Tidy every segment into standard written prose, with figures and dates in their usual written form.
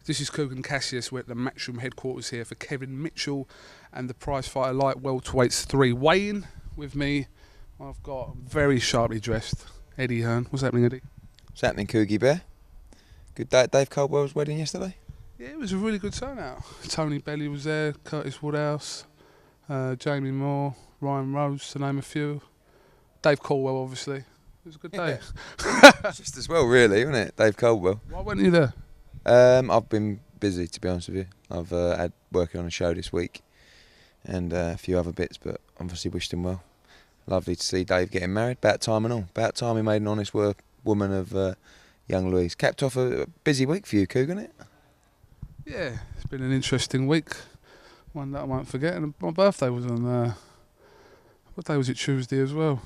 This is Quig and Cassius. We're at the Matchroom headquarters here for Kevin Mitchell and the prizefighter light welterweights 3. Weighing with me, I've got very sharply dressed Eddie Hearn. What's happening, Eddie? What's happening, Coogie Bear? Good day at Dave Caldwell's wedding yesterday? Yeah, it was a really good turnout. Tony Belly was there, Curtis Woodhouse, Jamie Moore, Ryan Rose, to name a few. Dave Caldwell, obviously. It was a good day. Just as well, really, wasn't it? Dave Caldwell. Why weren't you there? I've been busy, to be honest with you. I've had working on a show this week and a few other bits, but obviously wished him well. Lovely to see Dave getting married. About time and all. About time he made an honest woman of young Louise. Capped off a busy week for you, Coog, hasn't it? Yeah, it's been an interesting week. One that I won't forget. And my birthday was on, what day was it? Tuesday as well.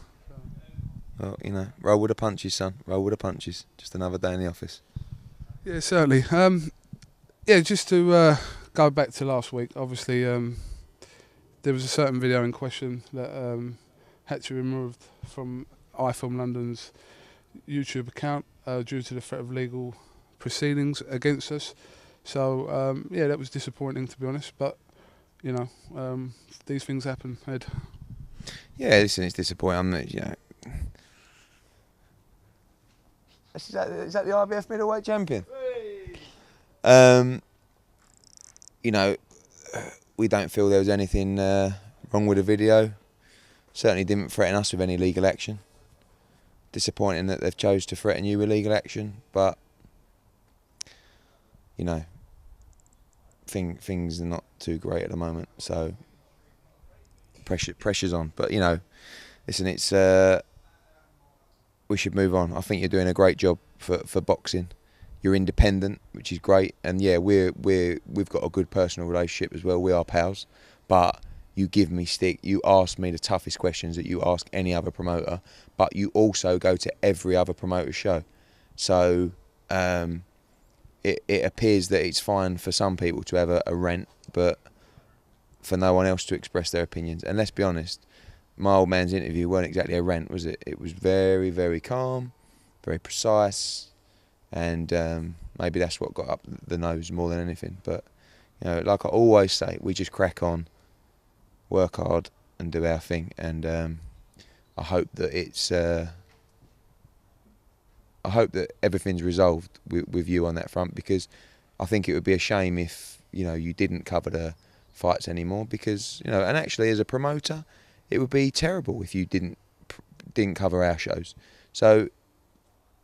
Well, you know, roll with the punches, son. Roll with the punches. Just another day in the office. Yeah, certainly. Yeah, just to go back to last week, obviously there was a certain video in question that had to be removed from iFilm London's YouTube account due to the threat of legal proceedings against us. So, yeah, that was disappointing, to be honest, but, you know, these things happen, Ed. Yeah, listen, it's disappointing. You know, is that the IBF middleweight champion? Hey. You know, we don't feel there was anything wrong with the video. Certainly didn't threaten us with any legal action. Disappointing that they've chose to threaten you with legal action, but you know, things are not too great at the moment, so pressure's on. But you know, listen, it's we should move on. I think you're doing a great job for boxing. You're independent, which is great, and yeah, we've got a good personal relationship as well. We are pals, but you give me stick. You ask me the toughest questions that you ask any other promoter, but you also go to every other promoter's show. So it appears that it's fine for some people to have a rant, but for no one else to express their opinions. And let's be honest, my old man's interview weren't exactly a rant, was it? It was very, very calm, very precise, and maybe that's what got up the nose more than anything. But you know, like I always say, we just crack on, work hard, and do our thing. And I hope that it's I hope that everything's resolved with you on that front, because I think it would be a shame if, you know, you didn't cover the fights anymore, because, you know, and actually as a promoter, it would be terrible if you didn't cover our shows. So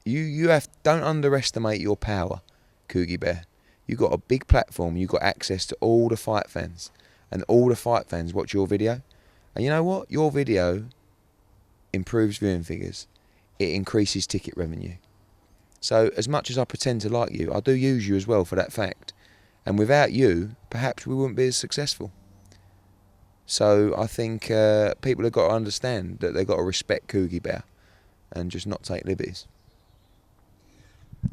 don't underestimate your power, Coogie Bear. You've got a big platform. You've got access to all the fight fans, and all the fight fans watch your video. And you know what? Your video improves viewing figures. It increases ticket revenue. So as much as I pretend to like you, I do use you as well for that fact. And without you, perhaps we wouldn't be as successful. So I think people have got to understand that they've got to respect Coogie Bear and just not take liberties.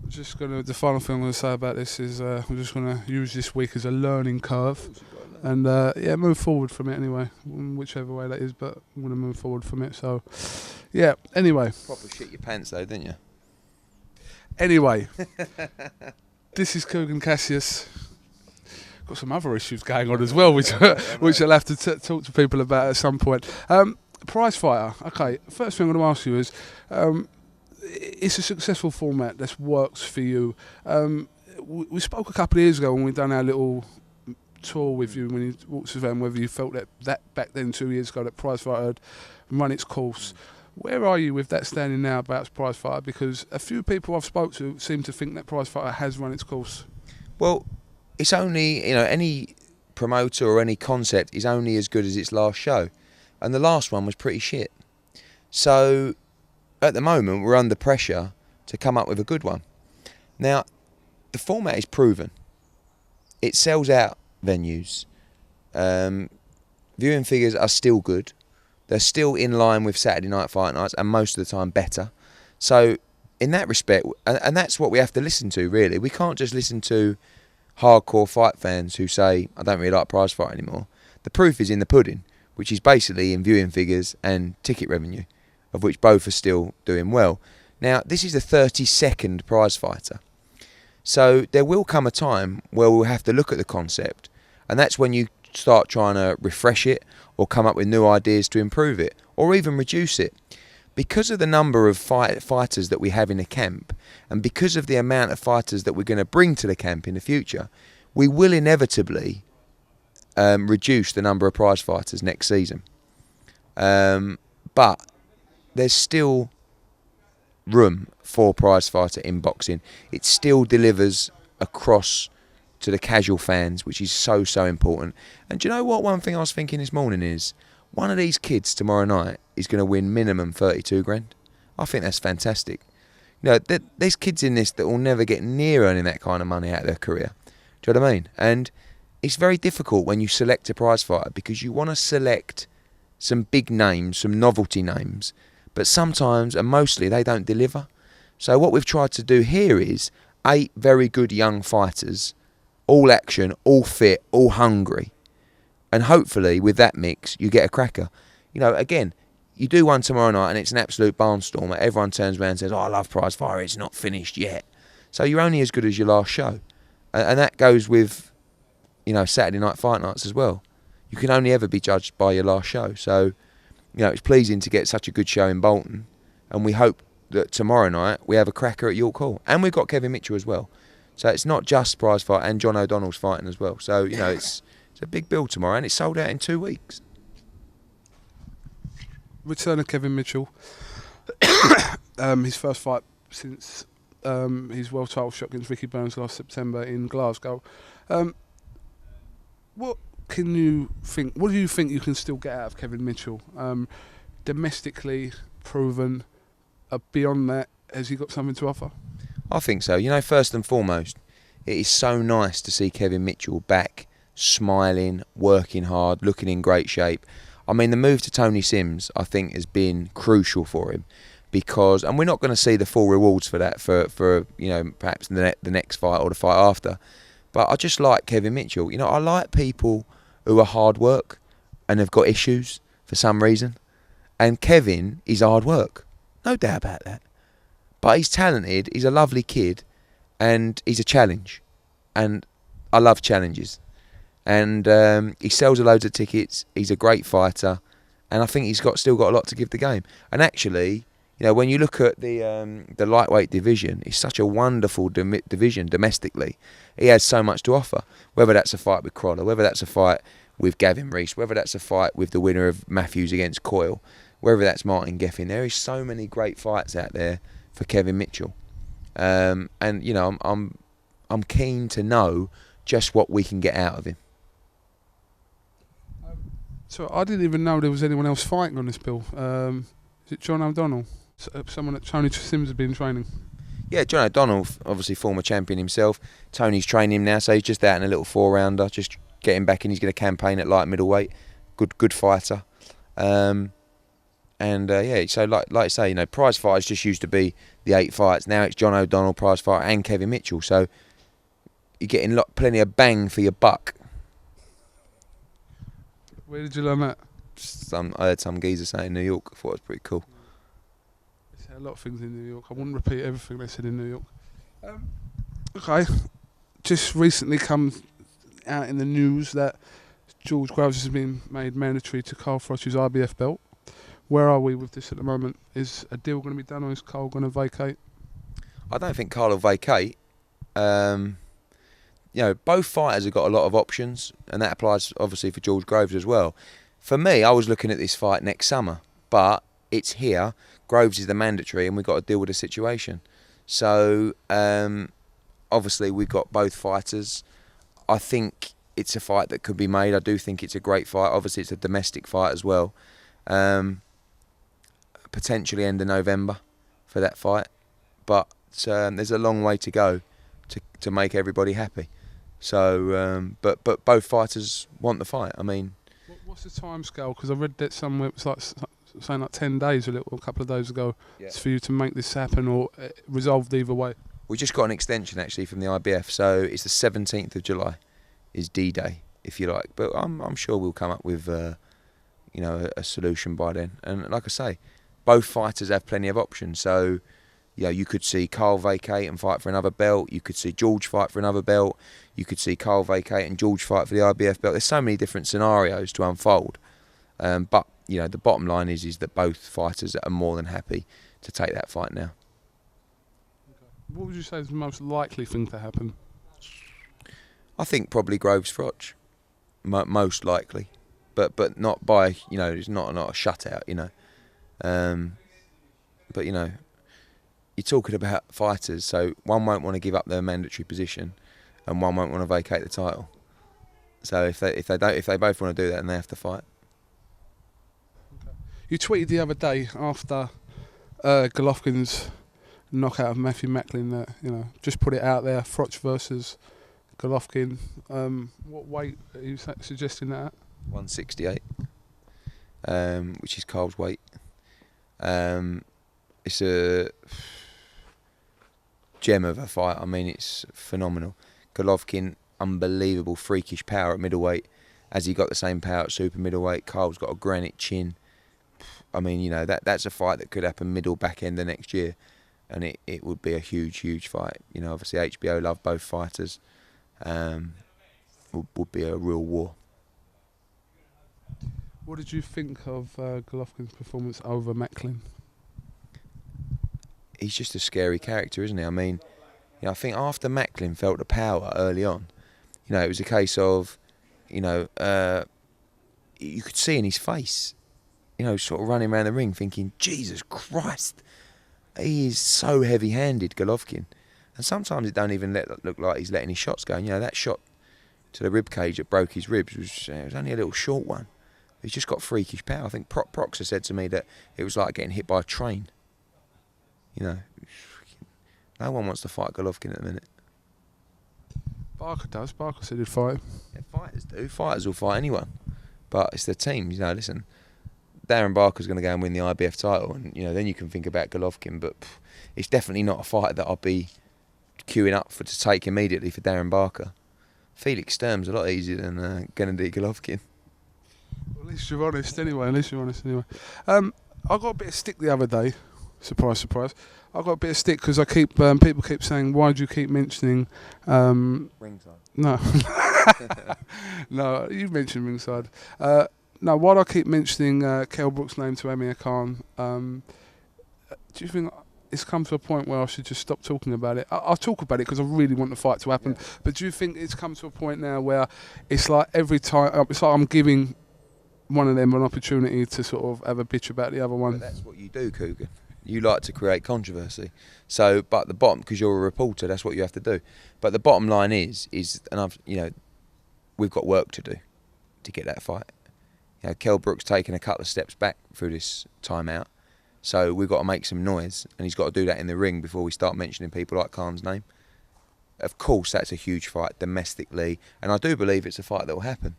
The final thing I'm going to say about this is we're just going to use this week as a learning curve, and yeah, move forward from it anyway, whichever way that is. But I'm going to move forward from it. So yeah. Anyway. Proper shit your pants though, didn't you? Anyway, this is Quig and Cassius. Got some other issues going on as well, which I'll have to talk to people about at some point. Prizefighter. Okay, first thing I'm going to ask you is, it's a successful format that works for you. We spoke a couple of years ago when we done our little tour with you when you walked to them, whether you felt that back then 2 years ago that Prizefighter had run its course. Where are you with that standing now about Prizefighter? Because a few people I've spoke to seem to think that Prizefighter has run its course. Well, it's only, you know, any promoter or any concept is only as good as its last show. And the last one was pretty shit. So at the moment, we're under pressure to come up with a good one. Now, the format is proven. It sells out venues. Viewing figures are still good. They're still in line with Saturday night fight nights, and most of the time better. So in that respect, and that's what we have to listen to, really. We can't just listen to hardcore fight fans who say, I don't really like Prizefighter anymore. The proof is in the pudding, which is basically in viewing figures and ticket revenue, of which both are still doing well. Now, this is the 32nd Prizefighter. So there will come a time where we'll have to look at the concept, and that's when you start trying to refresh it or come up with new ideas to improve it or even reduce it. Because of the number of fighters that we have in the camp, and because of the amount of fighters that we're going to bring to the camp in the future, we will inevitably reduce the number of prize fighters next season. But there's still room for prize fighter in boxing. It still delivers across to the casual fans, which is so important. And do you know what? One thing I was thinking this morning is, one of these kids tomorrow night is going to win minimum 32 grand. I think that's fantastic. You know, there's kids in this that will never get near earning that kind of money out of their career. Do you know what I mean? And it's very difficult when you select a prize fighter, because you want to select some big names, some novelty names, but sometimes and mostly they don't deliver. So what we've tried to do here is 8 very good young fighters, all action, all fit, all hungry. And hopefully with that mix, you get a cracker. You know, again, you do one tomorrow night and it's an absolute barnstormer. Everyone turns around and says, oh, I love Prize Fighter, it's not finished yet. So you're only as good as your last show. And that goes with, you know, Saturday night fight nights as well. You can only ever be judged by your last show. So, you know, it's pleasing to get such a good show in Bolton. And we hope that tomorrow night we have a cracker at York Hall. And we've got Kevin Mitchell as well. So it's not just Prize Fighter, and John O'Donnell's fighting as well. So, you know, it's a big build tomorrow, and it's sold out in 2 weeks. Return of Kevin Mitchell. His first fight since his world title shot against Ricky Burns last September in Glasgow. What do you think you can still get out of Kevin Mitchell? Domestically proven, beyond that, has he got something to offer? I think so. You know, first and foremost, it is so nice to see Kevin Mitchell back, smiling, working hard, looking in great shape. I mean, the move to Tony Sims, I think, has been crucial for him, because, and we're not going to see the full rewards for that for you know, perhaps the next fight or the fight after. But I just like Kevin Mitchell. You know, I like people who are hard work and have got issues for some reason. And Kevin is hard work, no doubt about that. But he's talented, he's a lovely kid, and he's a challenge. And I love challenges. And he sells a loads of tickets, he's a great fighter, and I think he's still got a lot to give the game. And actually, you know, when you look at the lightweight division, it's such a wonderful division domestically. He has so much to offer, whether that's a fight with Crawler, whether that's a fight with Gavin Rees, whether that's a fight with the winner of Matthews against Coyle, whether that's Martin Geffin. There is so many great fights out there for Kevin Mitchell, and you know, I'm keen to know just what we can get out of him. So I didn't even know there was anyone else fighting on this bill. Is it John O'Donnell? Someone that Tony Sims has been training? Yeah, John O'Donnell, obviously former champion himself. Tony's training him now, so he's just out in a little 4-rounder, just getting back in. He's going to campaign at light middleweight. Good fighter. Yeah, so like I say, you know, prize fighters just used to be the 8 fights. Now it's John O'Donnell, prize fighter, and Kevin Mitchell. So you're getting plenty of bang for your buck. Where did you learn that? I heard some geezer say in New York. I thought it was pretty cool. They say a lot of things in New York. I wouldn't repeat everything they said in New York. Okay, just recently come out in the news that George Groves has been made mandatory to Carl Froch's IBF belt. Where are we with this at the moment? Is a deal going to be done, or is Carl going to vacate? I don't think Carl will vacate. You know, both fighters have got a lot of options, and that applies obviously for George Groves as well. For me, I was looking at this fight next summer, but it's here. Groves is the mandatory, and we've got to deal with the situation. So, obviously, we've got both fighters. I think it's a fight that could be made. I do think it's a great fight. Obviously, it's a domestic fight as well. Potentially end of November for that fight, but there's a long way to go to make everybody happy. So, but both fighters want the fight. I mean, what's the time scale? Because I read that somewhere it's like saying like 10 days a couple of days ago. Yeah. It's for you to make this happen or resolved either way. We just got an extension actually from the IBF, so it's the 17th of July is D-Day, if you like. But I'm sure we'll come up with you know, a solution by then. And like I say, both fighters have plenty of options. So, You know, you could see Carl vacate and fight for another belt. You could see George fight for another belt. You could see Carl vacate and George fight for the IBF belt. There's so many different scenarios to unfold. But, you know, the bottom line is that both fighters are more than happy to take that fight now. What would you say is the most likely thing to happen? I think probably Groves Froch, most likely. But not by, you know, it's not a shutout, you know. But, you know, you're talking about fighters, so one won't want to give up their mandatory position, and one won't want to vacate the title. So if they both want to do that, then they have to fight. Okay. You tweeted the other day after Golovkin's knockout of Matthew Macklin that, you know, just put it out there, Froch versus Golovkin. What weight are you suggesting that at? 168, which is Carl's weight. It's a gem of a fight. I mean, it's phenomenal. Golovkin, unbelievable freakish power at middleweight. Has he got the same power at super middleweight? Carl's got a granite chin. I mean, you know, that's a fight that could happen middle back end of next year, and it would be a huge fight. You know, obviously HBO love both fighters. Would be a real war. What did you think of Golovkin's performance over Macklin? He's just a scary character, isn't he? I mean, you know, I think after Macklin felt the power early on, you know, it was a case of, you know, you could see in his face, you know, sort of running around the ring thinking, Jesus Christ, he is so heavy-handed, Golovkin. And sometimes it don't even look like he's letting his shots go. And, you know, that shot to the rib cage that broke his ribs was only a little short one. He's just got freakish power. I think Proxer said to me that it was like getting hit by a train. You know, no one wants to fight Golovkin at the minute. Barker does. Barker said he'd fight him. Yeah, fighters do. Fighters will fight anyone. But it's the team. You know, listen, Darren Barker's going to go and win the IBF title, and, you know, then you can think about Golovkin. But it's definitely not a fight that I'll be queuing up to take immediately for Darren Barker. Felix Sturm's a lot easier than Gennady Golovkin. Well, at least you're honest anyway. I got a bit of stick the other day. Surprise, surprise. I got a bit of stick because I keep people keep saying, why do you keep mentioning Ringside. No. No, you mentioned ringside. No, why do I keep mentioning Kell Brook's name to Amir Khan? Do you think it's come to a point where I should just stop talking about it? I'll talk about it because I really want the fight to happen. Yeah. But do you think it's come to a point now where it's like every time, it's like I'm giving one of them an opportunity to sort of have a bitch about the other one? But that's what you do, Cougar. You like to create controversy. So, but the bottom, because you're a reporter, that's what you have to do. But the bottom line is, and I've, you know, we've got work to do to get that fight. You know, Kell Brook's taken a couple of steps back through this timeout, so we've got to make some noise, and he's got to do that in the ring before we start mentioning people like Khan's name. Of course, that's a huge fight domestically, and I do believe it's a fight that will happen.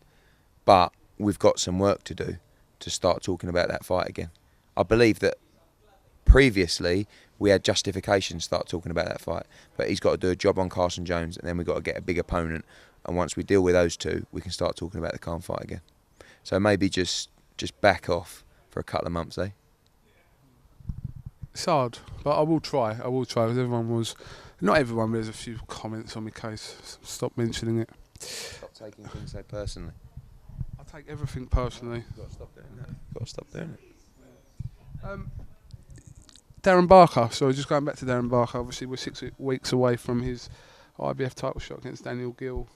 But we've got some work to do to start talking about that fight again. I believe that previously we had justification to start talking about that fight, but he's got to do a job on Carson Jones, and then we've got to get a big opponent, and once we deal with those two, we can start talking about the Khan fight again. So maybe just back off for a couple of months, eh? It's hard, but I will try because not everyone, but there's a few comments on my case. Stop mentioning it. Stop taking things so personally. I take everything personally. You've got to stop doing that. You've got to stop doing it. Darren Barker, so just going back to Darren Barker, obviously we're 6 weeks away from his IBF title shot against Daniel Gill.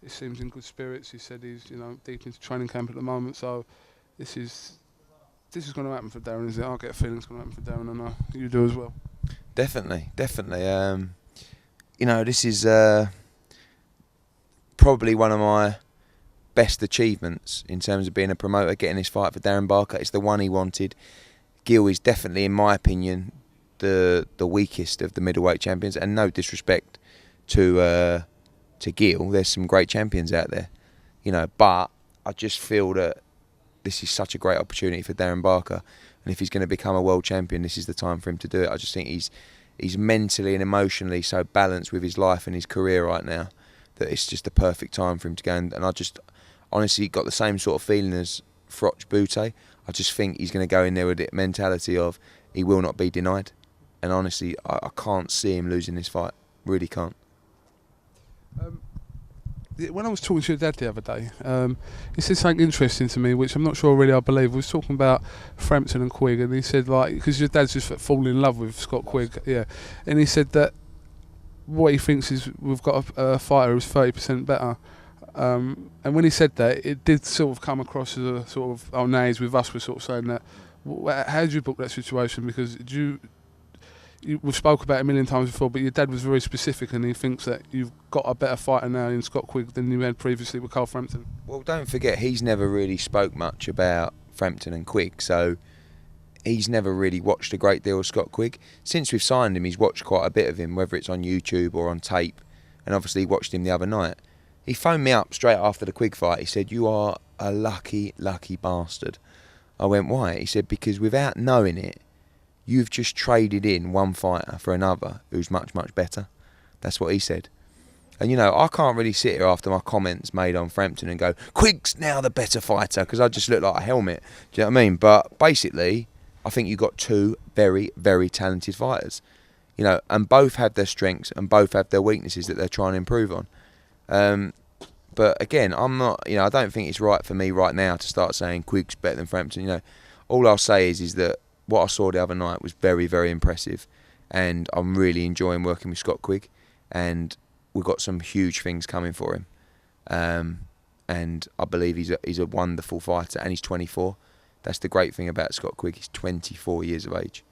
He seems in good spirits. He said he's, you know, deep into training camp at the moment, so this is going to happen for Darren, is it? I get a feeling it's going to happen for Darren, and I know you do as well. Definitely. You know, this is probably one of my best achievements in terms of being a promoter, getting this fight for Darren Barker. It's the one he wanted. Gill is definitely, in my opinion, the weakest of the middleweight champions, and no disrespect to Gill. There's some great champions out there, you know, but I just feel that this is such a great opportunity for Darren Barker, and if he's going to become a world champion, this is the time for him to do it. I just think he's mentally and emotionally so balanced with his life and his career right now that it's just the perfect time for him to go, and I just honestly got the same sort of feeling as Froch Bute. I just think he's going to go in there with the mentality of he will not be denied. And honestly, I can't see him losing this fight. Really can't. When I was talking to your dad the other day, he said something interesting to me, which I'm not sure really I believe. We was talking about Frampton and Quig, and he said, like, because your dad's just fallen in love with Scott Quig, yeah, and he said that what he thinks is we've got a fighter who's 30% better. And when he said that, it did sort of come across as a sort of, oh, no, he's with us, we're sort of saying that. How did you book that situation? Because we've spoke about it a million times before, but your dad was very specific, and he thinks that you've got a better fighter now in Scott Quig than you had previously with Carl Frampton. Well, don't forget, he's never really spoke much about Frampton and Quig, so he's never really watched a great deal of Scott Quig. Since we've signed him, he's watched quite a bit of him, whether it's on YouTube or on tape, and obviously he watched him the other night. He phoned me up straight after the Quig fight. He said, "You are a lucky, lucky bastard." I went, "Why?" He said, "Because without knowing it, you've just traded in one fighter for another who's much, much better." That's what he said. And, you know, I can't really sit here after my comments made on Frampton and go, "Quig's now the better fighter," because I just look like a helmet. Do you know what I mean? But basically, I think you've got two very, very talented fighters. You know, and both have their strengths and both have their weaknesses that they're trying to improve on. But again, I'm not, you know, I don't think it's right for me right now to start saying Quig's better than Frampton. You know, all I'll say is that what I saw the other night was very, very impressive, and I'm really enjoying working with Scott Quig, and we've got some huge things coming for him. And I believe he's a wonderful fighter, and he's 24. That's the great thing about Scott Quig. He's 24 years of age,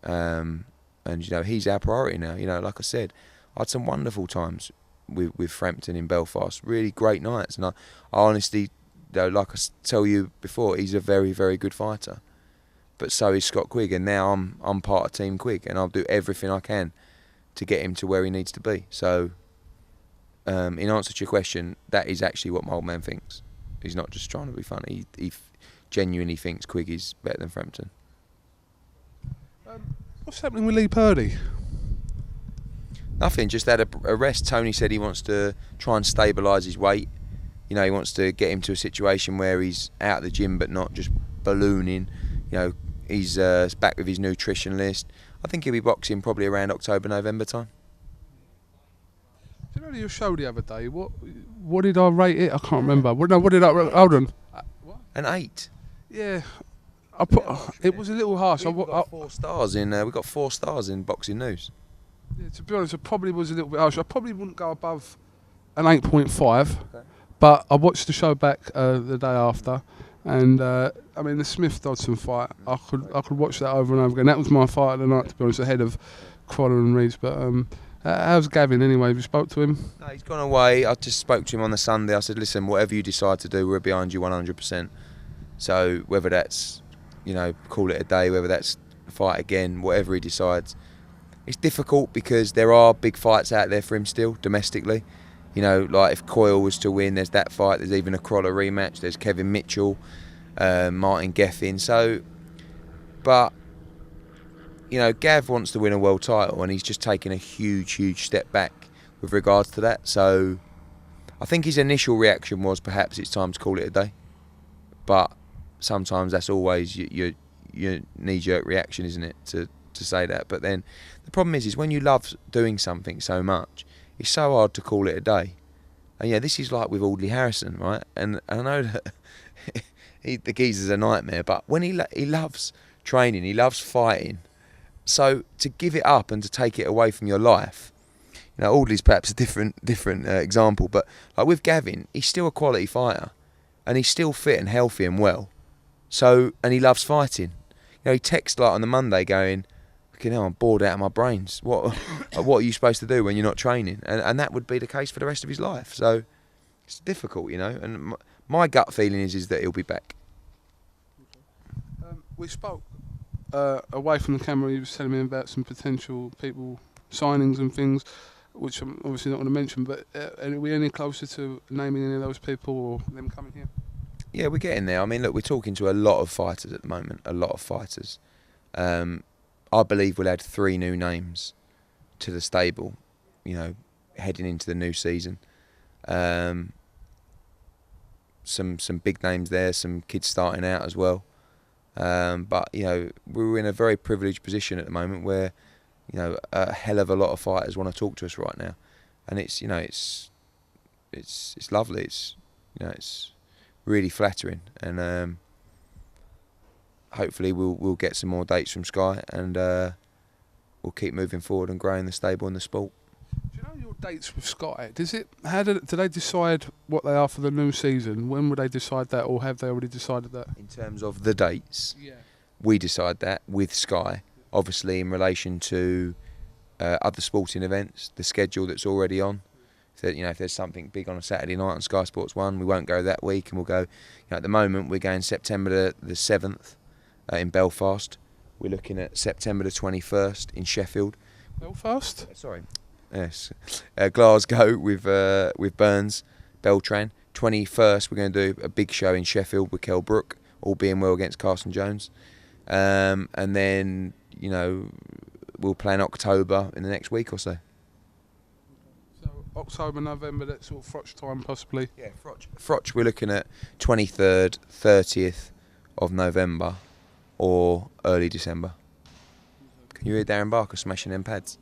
and you know, he's our priority now. You know, like I said, I had some wonderful times with Frampton in Belfast, really great nights, and I honestly, you know, like I tell you before, he's a very, very good fighter. But so is Scott Quig, and now I'm part of Team Quig, and I'll do everything I can to get him to where he needs to be. So, in answer to your question, that is actually what my old man thinks. He's not just trying to be funny. He genuinely thinks Quig is better than Frampton. What's happening with Lee Purdy? Nothing, just had a rest. Tony said he wants to try and stabilise his weight. You know, he wants to get him to a situation where he's out of the gym but not just ballooning. You know, he's back with his nutrition list. I think he'll be boxing probably around October, November time. Do you know your show the other day? What did I rate it? I can't remember. What did I rate? Hold on. What? An 8. Yeah. It was a little harsh. We got 4 stars in. We got 4 stars in Boxing News. Yeah, to be honest, it probably was a little bit harsh. I probably wouldn't go above an 8.5, Okay. but I watched the show back the day after, and I mean the Smith Dodson fight. I could watch that over and over again. That was my fight of the night, to be honest, ahead of Crawler and Reeves. But how's Gavin anyway? Have you spoke to him? No, he's gone away. I just spoke to him on the Sunday. I said, "Listen, whatever you decide to do, we're behind you 100%. So whether that's, you know, call it a day, whether that's fight again, whatever he decides." It's difficult because there are big fights out there for him still, domestically. You know, like if Coyle was to win, there's that fight. There's even a Crawler rematch. There's Kevin Mitchell, Martin Geffin. So, but, you know, Gav wants to win a world title, and he's just taken a huge, huge step back with regards to that. So, I think his initial reaction was perhaps it's time to call it a day. But sometimes that's always your knee-jerk reaction, isn't it, to say that. But then the problem is when you love doing something so much, it's so hard to call it a day. And yeah, this is like with Audley Harrison, right? And I know that the geezer's a nightmare, but when he loves training, he loves fighting. So to give it up and to take it away from your life, you know, Audley's perhaps a different example, but like with Gavin, he's still a quality fighter, and he's still fit and healthy and well. So, and he loves fighting. You know, he texts like on the Monday going, "You know, I'm bored out of my brains. What are you supposed to do when you're not training?" And that would be the case for the rest of his life. So it's difficult, you know. And my gut feeling is that he'll be back. We spoke away from the camera. He was telling me about some potential people signings and things, which I'm obviously not going to mention. But are we any closer to naming any of those people or them coming here? Yeah, we're getting there. I mean, look, we're talking to a lot of fighters at the moment. A lot of fighters. I believe we'll add 3 new names to the stable, you know, heading into the new season. Some big names there, some kids starting out as well. But, you know, we're in a very privileged position at the moment where you know, a hell of a lot of fighters want to talk to us right now, and it's, you know, it's lovely. It's, you know, it's really flattering, and hopefully we'll get some more dates from Sky, and we'll keep moving forward and growing the stable and the sport. Do you know your dates with Sky? Do they decide what they are for the new season? When would they decide that, or have they already decided that? In terms of the dates, Yeah. we decide that with Sky, obviously in relation to other sporting events, the schedule that's already on. So, you know, if there's something big on a Saturday night on Sky Sports 1, we won't go that week, and we'll go, you know, at the moment we're going September the 7th in Belfast. We're looking at September the 21st in Sheffield. Belfast? Sorry. Yes. Glasgow with Burns, Beltran. 21st we're going to do a big show in Sheffield with Kell Brook, all being well against Carson Jones. And then, you know, we'll play in October in the next week or so. So October, November, that sort of Froch time possibly? Yeah, Froch we're looking at 23rd, 30th of November or early December. Can you hear Darren Barker smashing them pads?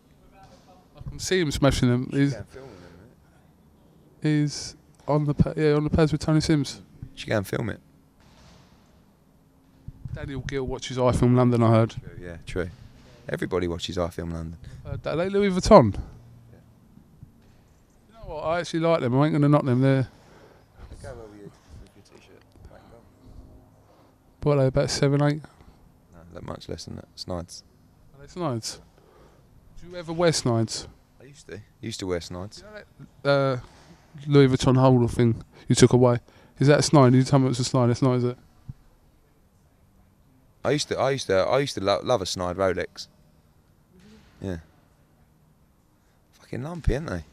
I can see him smashing them. He's on the pads with Tony Sims. Should go and film it. Daniel Gill watches iFilm London, I heard. True, yeah, true. Everybody watches iFilm London. Are they Louis Vuitton? Yeah. You know what? I actually like them. I ain't going to knock them. They're... Go well with your t-shirt. What are they, about 7, 8? No, that much less than that. Snides. Are they Snides? Do you ever wear Snides? I used to wear Snides. You know that Louis Vuitton holder thing you took away? Is that a Snide? You tell me it's a Snide. It's not, is it? I used to love a Snide Rolex. Yeah. Fucking lumpy, aren't they?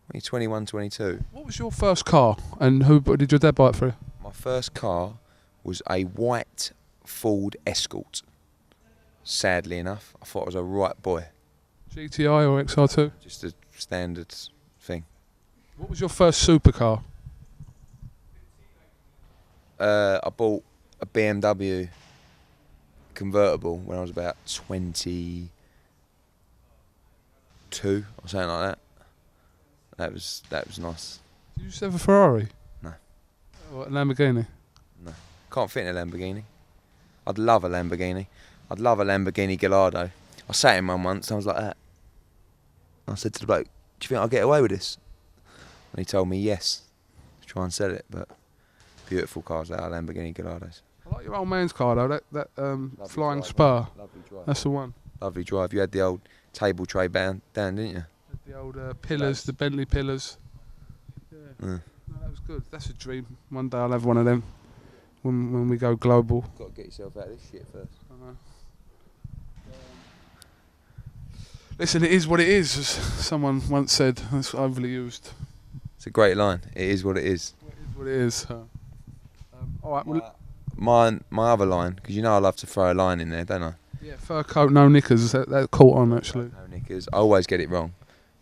When you're 21, 22. What was your first car, and who did your dad buy it for you? My first car was a white Ford Escort. Sadly enough, I thought I was a right boy. GTI or XR2? Just a standard thing. What was your first supercar? I bought a BMW convertible when I was about 22 or something like that. That was nice. Did you used to have a Ferrari? No. What, a Lamborghini? No. Can't fit in a Lamborghini. I'd love a Lamborghini. I'd love a Lamborghini Gallardo. I sat in one once and I was like that. I said to the bloke, "Do you think I'll get away with this?" And he told me yes, to try and sell it. But beautiful cars, they are Lamborghini Gallardos. I like your old man's car though, that flying drive, spar. Lovely drive. That's the one. Lovely drive. You had the old table tray down, didn't you? The old pillars, the Bentley pillars. Yeah. Mm. No, that was good. That's a dream. One day I'll have one of them when we go global. Got to get yourself out of this shit first. I know. Listen, it is what it is, as someone once said. That's overly used. It's a great line. It is what it is. It is what it is. All right. Well, My other line, because you know I love to throw a line in there, don't I? yeah, fur coat, no knickers. That caught on actually. No knickers. I always get it wrong.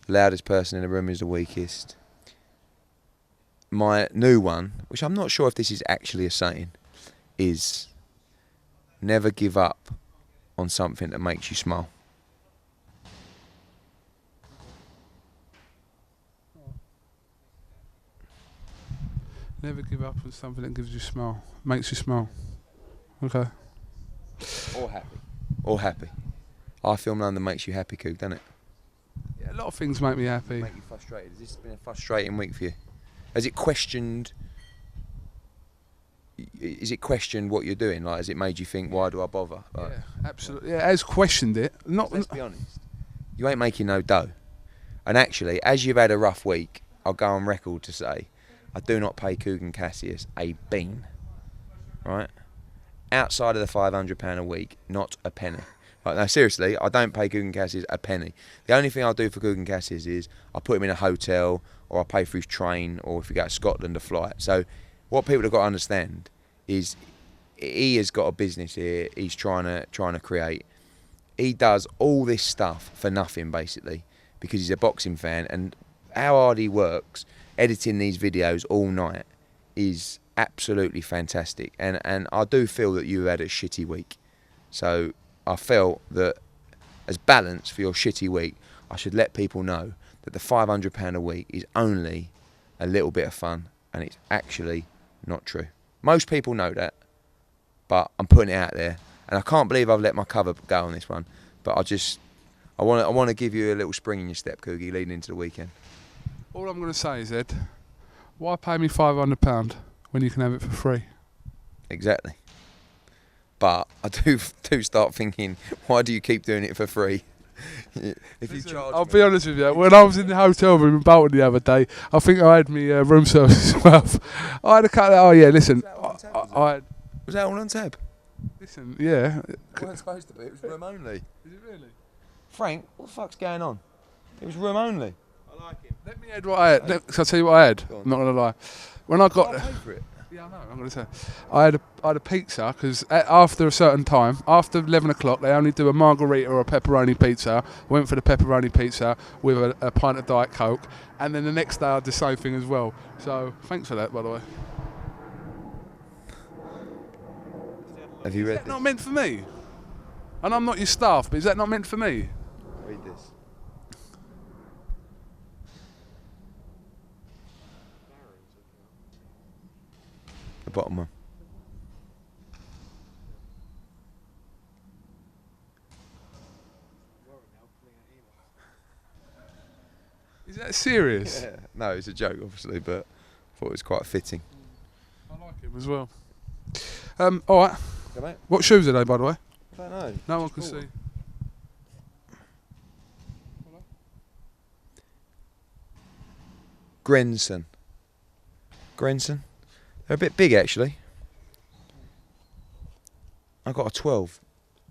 The loudest person in the room is the weakest. My new one, which I'm not sure if this is actually a saying, is never give up on something that makes you smile. Never give up on something that gives you a smile, makes you smile. Okay. Or happy. Or happy. iFilm London makes you happy, Quig, doesn't it? Yeah, a lot of things make me happy. Make you frustrated. Has this been a frustrating week for you? Has it questioned? Is it questioned what you're doing? Like, has it made you think, why do I bother? Like, Yeah, absolutely. Yeah, it has questioned it. let's be honest. You ain't making no dough. And actually, as you've had a rough week, I'll go on record to say, I do not pay Quig and Cassius a bean. Right? Outside of the £500 a week, not a penny. Like, no, seriously, I don't pay Quig and Cassius a penny. The only thing I'll do for Quig and Cassius is I put him in a hotel, or I pay for his train, or if we go to Scotland, a flight. So what people have got to understand is he has got a business here. He's trying to create. He does all this stuff for nothing, basically, because he's a boxing fan. And how hard he works editing these videos all night is absolutely fantastic. And I do feel that you had a shitty week. So I felt that as balance for your shitty week, I should let people know that the £500 a week is only a little bit of fun, and it's actually not true. Most people know that, but I'm putting it out there, and I can't believe I've let my cover go on this one. But I want to give you a little spring in your step, Coogie, leading into the weekend. All I'm going to say is, Ed, why pay me £500 when you can have it for free? Exactly. But I do start thinking, why do you keep doing it for free? If you charge I'll be honest with you, when I was in the hotel room in Bolton the other day, I think I had me room service as well. I had a cut. Oh yeah, listen, Was that all on tab? Listen, yeah. It wasn't supposed to be. It was room only. Is it really? Frank, what the fuck's going on? It was room only. I like it. Let me add what I had. I'll tell you what I had. I'm not gonna lie. When I got. I'll pay for it. Yeah, I know. I'm going to say. I had a pizza because after a certain time, after 11 o'clock, they only do a margarita or a pepperoni pizza. I went for the pepperoni pizza with a pint of Diet Coke, and then the next day I had the same thing as well. So thanks for that, by the way. Have you read Is that this? not meant for me? And I'm not your staff, but is that not meant for me? Read this. The bottom one. Is that serious? Yeah. No, it's a joke, obviously, but I thought it was quite fitting. I like him as well. All right. Okay, mate. What shoes are they, by the way? I don't know. No one can see. Grenson. They're a bit big, actually. I got a 12,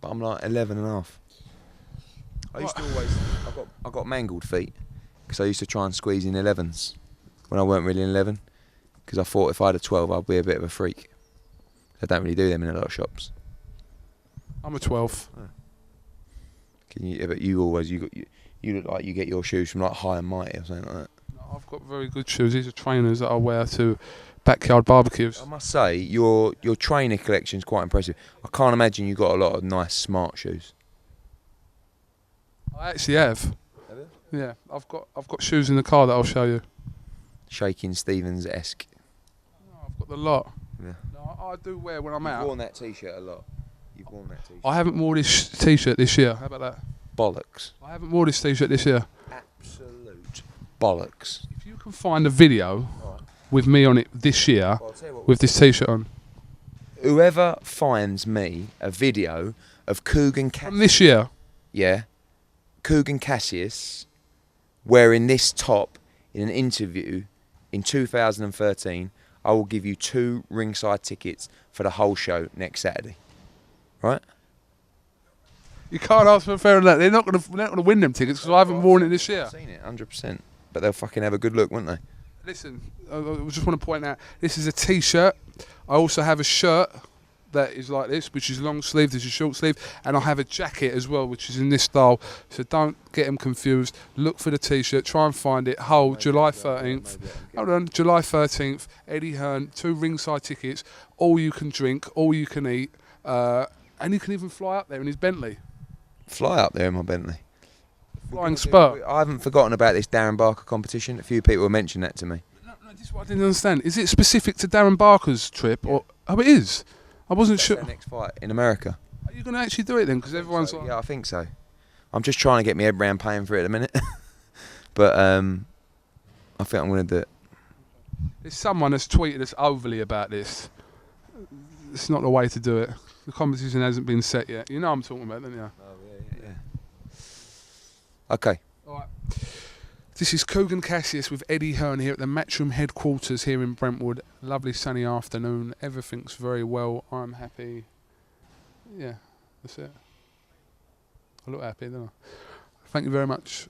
but I'm like 11 and a half. I used to always. I got mangled feet because I used to try and squeeze in 11s when I weren't really an 11, because I thought if I had a 12, I'd be a bit of a freak. I don't really do them in a lot of shops. I'm a 12. Oh. Can you? But you always you look like you get your shoes from like High and Mighty or something like that. I've got very good shoes. These are trainers that I wear to backyard barbecues. I must say, your trainer collection is quite impressive. I can't imagine you got a lot of nice smart shoes. I actually have. Have you? Yeah, I've got shoes in the car that I'll show you. Shaking Stevens-esque. No, I've got the lot. Yeah. No, I do wear when I'm You've out. worn that t-shirt a lot. You've worn that t-shirt. I haven't worn this t-shirt this year. How about that? Bollocks. I haven't worn this t-shirt this year. Absolute bollocks. If you can find a video with me on it this year, Well, I'll tell you what, with this t-shirt on, whoever finds me a video of Coogan from this year, Coogan Cassius wearing this top in an interview in 2013, I will give you 2 ringside tickets for the whole show next Saturday. Right? you can't ask for fairer than that. They're not going to win them tickets because I haven't worn it this year. I've seen it, 100%. But they'll fucking have a good look, won't they? Listen, I just want to point out, this is a t-shirt. I also have a shirt that is like this, which is long sleeve, this is short sleeve, and I have a jacket as well, which is in this style. So don't get them confused. Look for the t-shirt, try and find it. Hull, July 13th. Hold on, July 13th, Eddie Hearn, 2 ringside tickets, all you can drink, all you can eat, and you can even fly up there in his Bentley. Fly up there in my Bentley. Flying spur. I haven't forgotten about this Darren Barker competition. A few people have mentioned that to me. No, this is what I didn't understand. Is it specific to Darren Barker's trip? Or oh, it is? I wasn't sure. Their next fight in America. Are you going to actually do it then? Because everyone's like... Yeah, I think so. I'm just trying to get my head round paying for it at the minute. But I think I'm going to do it. There's someone that's tweeted us overly about this. It's not the way to do it. The competition hasn't been set yet. You know what I'm talking about, don't you? Oh, yeah. Okay. All right. This is Coogan Cassius with Eddie Hearn here at the Matchroom headquarters here in Brentwood. Lovely sunny afternoon. Everything's very well. I'm happy. Yeah, that's it. I look happy, don't I? Thank you very much